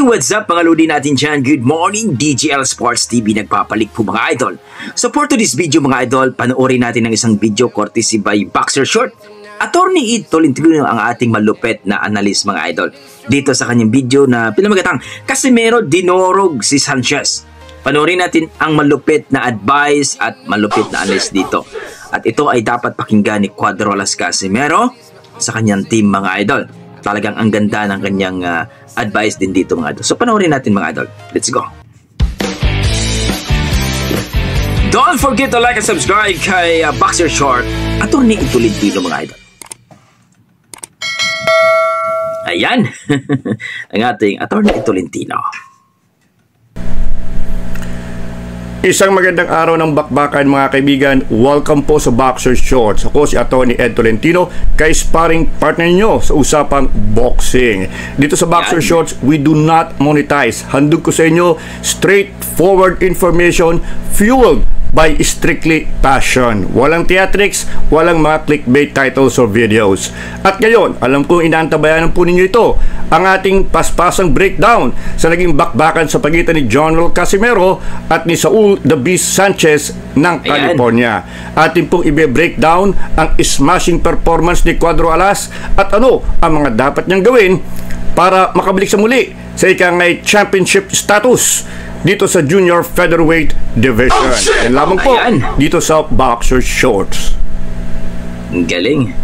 What's up mga lodi natin dyan? Good morning, DGL Sports TV nagpapalik po mga idol. So for today's video mga idol, panoorin natin ng isang video courtesy by Boxer Short. Attorney Ed Tolentino ang ating malupet na analyst mga idol. Dito sa kanyang video na pinamagatang Casimero dinorog si Sanchez. Panoorin natin ang malupit na advice at malupit na analyst dito. At ito ay dapat pakinggan ni Cuadrolas Casimero sa kanyang team mga idol. Talagang ang ganda ng kanyang advice din dito mga idol. So panoorin natin mga idol. Let's go. Don't forget to like and subscribe kay Boxer Short. Attorney Ed Tolentino mga idol. Ayan. Ang ating Attorney Ed Tolentino. Isang magandang araw ng bakbakan mga kaibigan. Welcome po sa Boxer Shorts. Ako si Atty. Ed Tolentino, kay sparring partner nyo sa usapang boxing. Dito sa Boxer Shorts, we do not monetize. Handog ko sa inyo straightforward information fueled by strictly passion. Walang theatrics, walang mga clickbait titles or videos. At ngayon, alam kong inaantabayanan po ninyo ito, ang ating paspasang breakdown sa naging bakbakan sa pagitan ni General Casimero at ni Saul the Beast Sanchez ng California. Atin pong i-breakdown ang smashing performance ni Cuadro Alas at ano ang mga dapat niyang gawin para makabalik sa muli sa ikangay championship status dito sa junior featherweight division. Yan lamang po dito sa Boxer Shorts. Galing.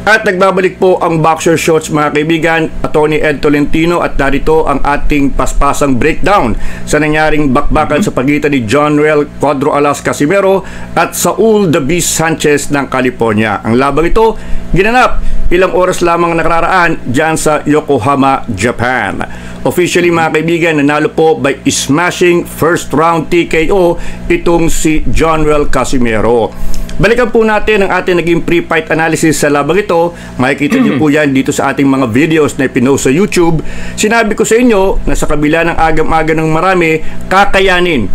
At nagbabalik po ang Boxer Shorts mga kaibigan, Atty. Ed Tolentino, at narito ang ating paspasang breakdown sa nangyaring bakbakan sa pagitan ni General Cuadro Alas Casimero at Saul the Beast Sanchez ng California. Ang labang ito ginanap ilang oras lamang nakararaan dyan sa Yokohama, Japan. Officially mga kaibigan, nanalo po by smashing first round TKO itong si General Casimero. Balikan po natin ang ating naging pre-fight analysis sa labang ito. Makikita niyo po yan dito sa ating mga videos na pinost sa YouTube. Sinabi ko sa inyo na sa kabila ng agam-aga ng marami, kakayanin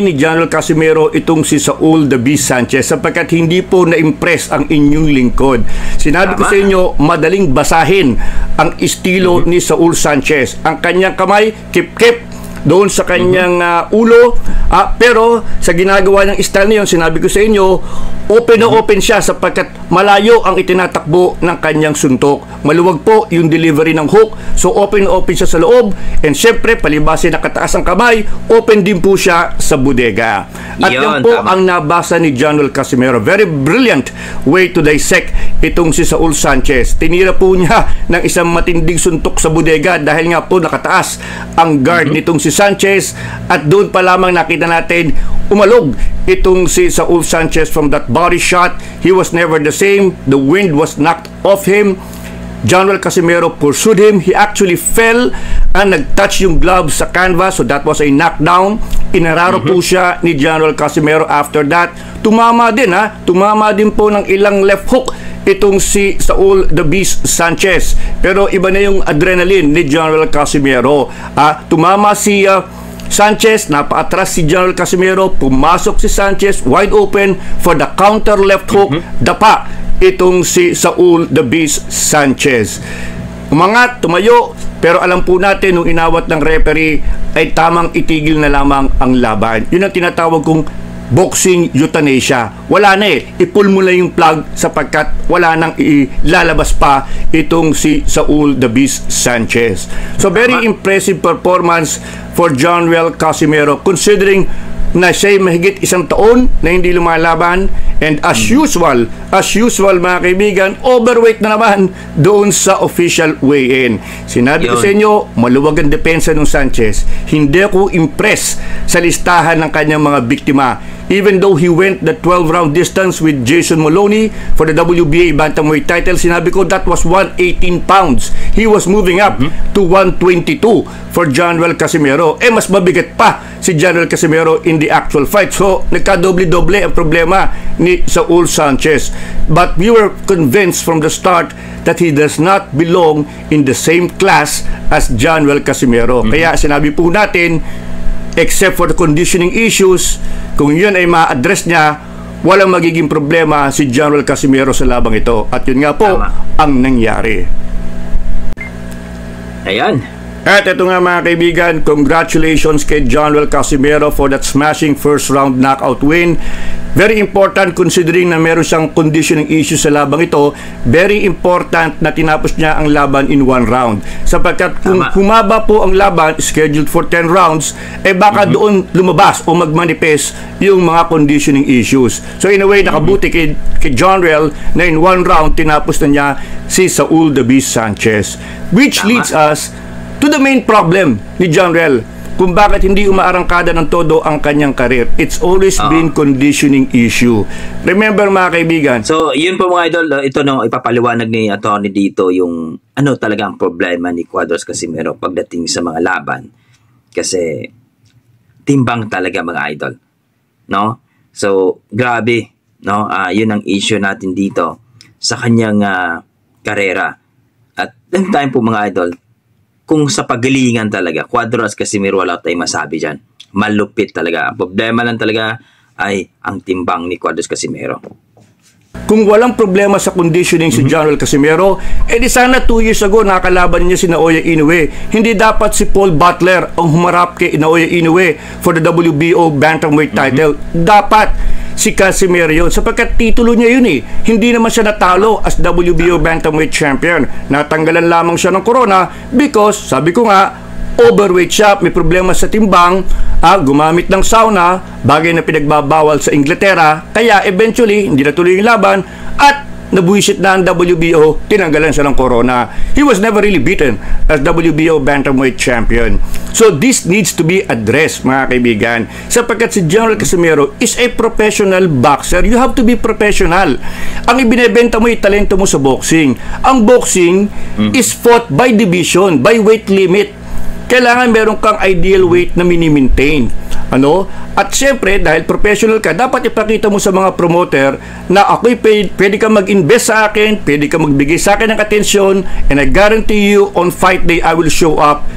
ni General Casimero itong si Saul the Beast Sanchez sapagkat hindi po na-impress ang inyong lingkod. Sinabi ko sa inyo, madaling basahin ang estilo ni Saul Sanchez. Ang kanyang kamay, kip-kip doon sa kanyang ulo, pero sa ginagawa ng style niyon, sinabi ko sa inyo, open na open siya sapagkat malayo ang itinatakbo ng kanyang suntok. Maluwag po yung delivery ng hook, so open na open siya sa loob, and syempre palibase nakataas ang kamay, open din po siya sa bodega. At yan po ang nabasa ni General Casimero. Very brilliant way to dissect itong si Saul Sanchez. Tinira po niya ng isang matinding suntok sa bodega dahil nga po nakataas ang guard nitong si Sanchez, at doon pa lamang nakita natin umalog itong si Saul Sanchez from that body shot. He was never the same. The wind was knocked off him. General Casimero pursued him. He actually fell and nag-touch yung gloves sa canvas, so that was a knockdown. Inararo po siya ni General Casimero after that. Tumama din po ng ilang left hook itong si Saul the Beast Sanchez, pero iba na yung adrenaline ni General Casimero. Tumama si Sanchez, napaatras si General Casimero, pumasok si Sanchez wide open for the counter left hook, dapa itong si Saul the Beast Sanchez. Umangat, tumayo, pero alam po natin nung inawat ng referee ay tamang itigil na lamang ang laban. Yun ang tinatawag kong boxing euthanasia. Wala na i-pull mo na yung plug sapagkat wala nang ilalabas pa itong si Saul the Beast Sanchez. So very impressive performance for General Casimero considering na siya'y mahigit isang taon na hindi lumalaban, and as usual mga kaibigan, overweight na naman doon sa official weigh-in. Sinabi ko sa inyo, maluwag ang depensa ng Sanchez. Hindi ako impress sa listahan ng kanyang mga biktima. Even though he went the 12-round distance with Jason Moloney for the WBA bantamweight title, sinabi ko that was 118 pounds. He was moving up to 122 for General Casimero. Mas mabigat pa si General Casimero in the actual fight. So, nagkadoble-doble ang problema ni Saul Sanchez. But we were convinced from the start that he does not belong in the same class as General Casimero. Kaya sinabi po natin, except for the conditioning issues, kung yun ay ma-address niya, walang magiging problema si General Casimero sa labang ito. At yun nga po ang nangyari. Ayan. At ito nga mga kaibigan, congratulations kay Jonrel Casimero for that smashing first round knockout win. Very important considering na meron siyang conditioning issue sa labang ito. Very important na tinapos niya ang laban in 1 round. Sapagkat kung humaba po ang laban, scheduled for 10 rounds, baka doon lumabas o magmanifest yung mga conditioning issues. So in a way, nakabuti kay Jonrel na in 1 round, tinapos na niya si Saul the Beast Sanchez. Which leads us to the main problem ni Jonrel, kung bakit hindi umaarangkada ng todo ang kanyang karir. It's always been conditioning issue. Remember mga kaibigan. So, yun po mga idol, ito no, ipapaliwanag ni attorney dito yung ano talaga ang problema ni Cuadras Casimero pagdating sa mga laban. Kasi timbang talaga mga idol. No? So, grabe. No? Yun ang issue natin dito sa kanyang karera. At ang time po mga idol, kung sa pagalingan talaga, Cuadras Casimero, wala tayong masabi dyan. Malupit talaga. Ang problema lang talaga ay ang timbang ni Cuadras Casimero. Kung walang problema sa conditioning si Jonrel Casimero, di sana 2 years ago nakalaban niya si Naoya Inoue. Hindi dapat si Paul Butler ang humarap kay Naoya Inoue for the WBO bantamweight title. Dapat si Casimero yun, sapagkat titulo niya yun eh. Hindi naman siya natalo as WBO bantamweight champion. Natanggalan lamang siya ng corona because, sabi ko nga, overweight siya, may problema sa timbang, gumamit ng sauna, bagay na pinagbabawal sa Inglaterra, kaya eventually, hindi natuloy yung laban, at nabuwisit na ang WBO, tinanggalan siya ng corona. He was never really beaten as WBO bantamweight champion. So this needs to be addressed mga kaibigan, sapagkat si Jonrel Casimero is a professional boxer. You have to be professional. Ang ibinebenta mo yung talento mo sa boxing. Ang boxing is fought by division, by weight limit. Kailangan meron kang ideal weight na mini-maintain. At syempre, dahil professional ka, dapat ipakita mo sa mga promoter na ako'y pwede ka mag-invest sa akin, pwede ka magbigay sa akin ng atensyon, and I guarantee you, on fight day, I will show up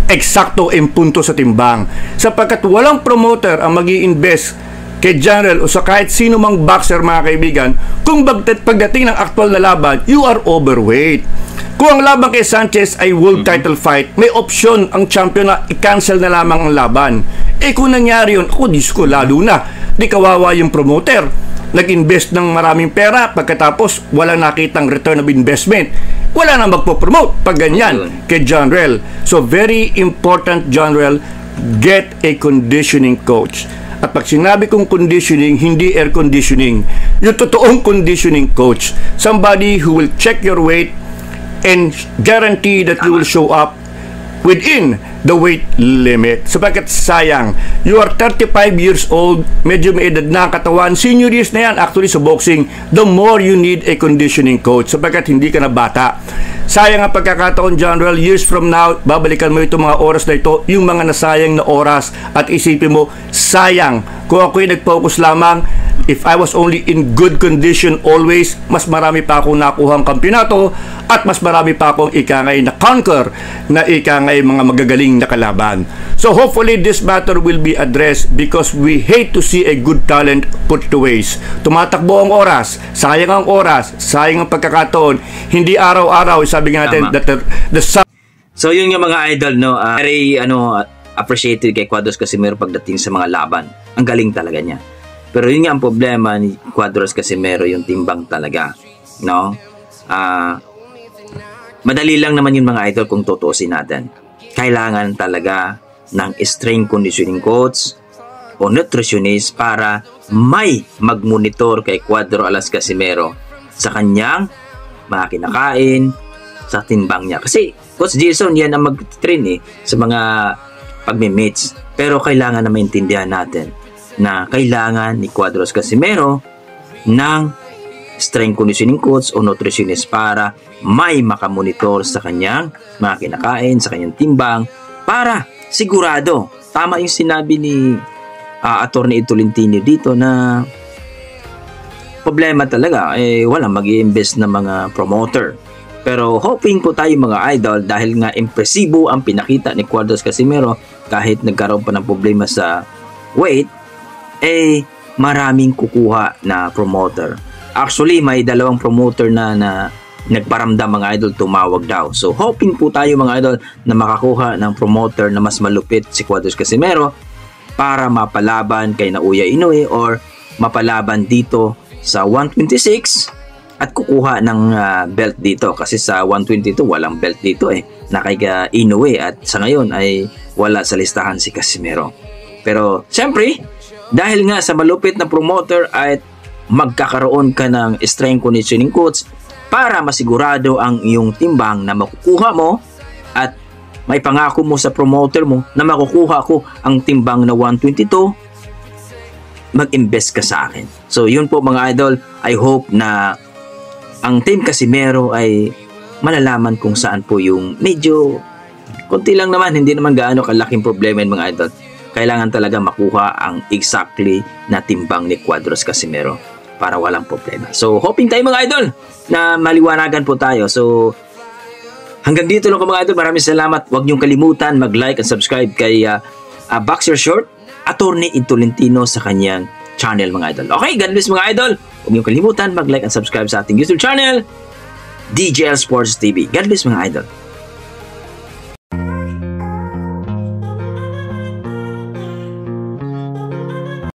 eksakto en punto sa timbang. Sapagkat walang promoter ang mag-i-invest kay Jonrel o sa kahit sino mang boxer mga kaibigan, kung pagdating ng aktual na laban, you are overweight. Kung ang laban kay Sanchez ay world title fight, may option ang champion na i-cancel na lamang ang laban. Kung nangyari yun, Diyos ko, lalo na, di kawawa yung promoter. Nag-invest ng maraming pera, pagkatapos walang nakitang return of investment. Wala na magpo-promote pag ganyan kay Jonrel. So very important, Jonrel, get a conditioning coach. At pag sinabi kong conditioning, hindi air conditioning. Yung totoong conditioning coach. Somebody who will check your weight and guarantee that you will show up within the weight limit. Sapagkat sayang, you are 35 years old, medyo may edad na ang katawan, senior years na yan actually sa boxing, the more you need a conditioning coach, sapagkat hindi ka na bata. Sayang ang pagkakataon, Jonrel, years from now, babalikan mo itong mga oras na ito, yung mga nasayang na oras, at isipin mo, sayang, kung ako'y nag-focus lamang, if I was only in good condition always, mas marami pa akong nakuhang kampyonato at mas marami pa akong ikangay na conquer na ikangay mga magagaling na kalaban. So hopefully this matter will be addressed because we hate to see a good talent put to waste. Tumatakbo ang oras, sayang ang pagkakataon. Hindi araw-araw, sabi nga natin, that the So yun yung mga idol, no? Very appreciated kay Cuadras Casimero pagdating sa mga laban. Ang galing talaga niya. Pero yun nga ang problema ni Cuadras Casimero, yung timbang talaga, no? Madali lang naman yung mga idol kung tutuusin natin. Kailangan talaga ng strength conditioning coach o nutritionist para may mag-monitor kay Cuadras Casimero sa kanyang mga kinakain, sa timbang niya. Kasi Coach Jason, yan ang mag-train sa mga pagme-meets. Pero kailangan na maintindihan natin na kailangan ni Cuadras Casimero ng strength conditioning coach o nutritionist para may makamonitor sa kanyang mga kinakain, sa kanyang timbang, para sigurado. Tama yung sinabi ni Attorney Ed Tolentino dito na problema talaga, walang mag-i-invest na mga promoter. Pero hoping po tayo mga idol, dahil nga impresibo ang pinakita ni Cuadras Casimero kahit nagkaroon pa ng problema sa weight, maraming kukuha na promoter. Actually, may 2 promoter na nagparamdam mga idol, tumawag daw. So hoping po tayo mga idol na makakuha ng promoter na mas malupit si Cuadros Casimero para mapalaban kay Naoya Inoue or mapalaban dito sa 126 at kukuha ng belt dito, kasi sa 122 walang belt dito na kay Inoue, at sa ngayon ay wala sa listahan si Casimero. Pero siyempre, dahil nga sa malupit na promoter ay magkakaroon ka ng strength conditioning coach para masigurado ang iyong timbang na makukuha mo, at may pangako mo sa promoter mo na makukuha ko ang timbang na 122, mag-invest ka sa akin. So yun po mga idol, I hope na ang Team Casimero ay malalaman kung saan po yung medyo konti lang naman, hindi naman gaano kalaking problema yung mga idol. Kailangan talaga makuha ang exactly na timbang ni Cuadros Casimero para walang problema. So hoping tayo mga idol na maliwanagan po tayo. So hanggang dito lang po mga idol. Maraming salamat. Huwag niyong kalimutan mag-like and subscribe kay Boxer Short, Attorney Ed Tolentino sa kanyang channel mga idol. Okay, God bless mga idol. Huwag niyong kalimutan mag-like and subscribe sa ating YouTube channel, DJL Sports TV. God bless mga idol.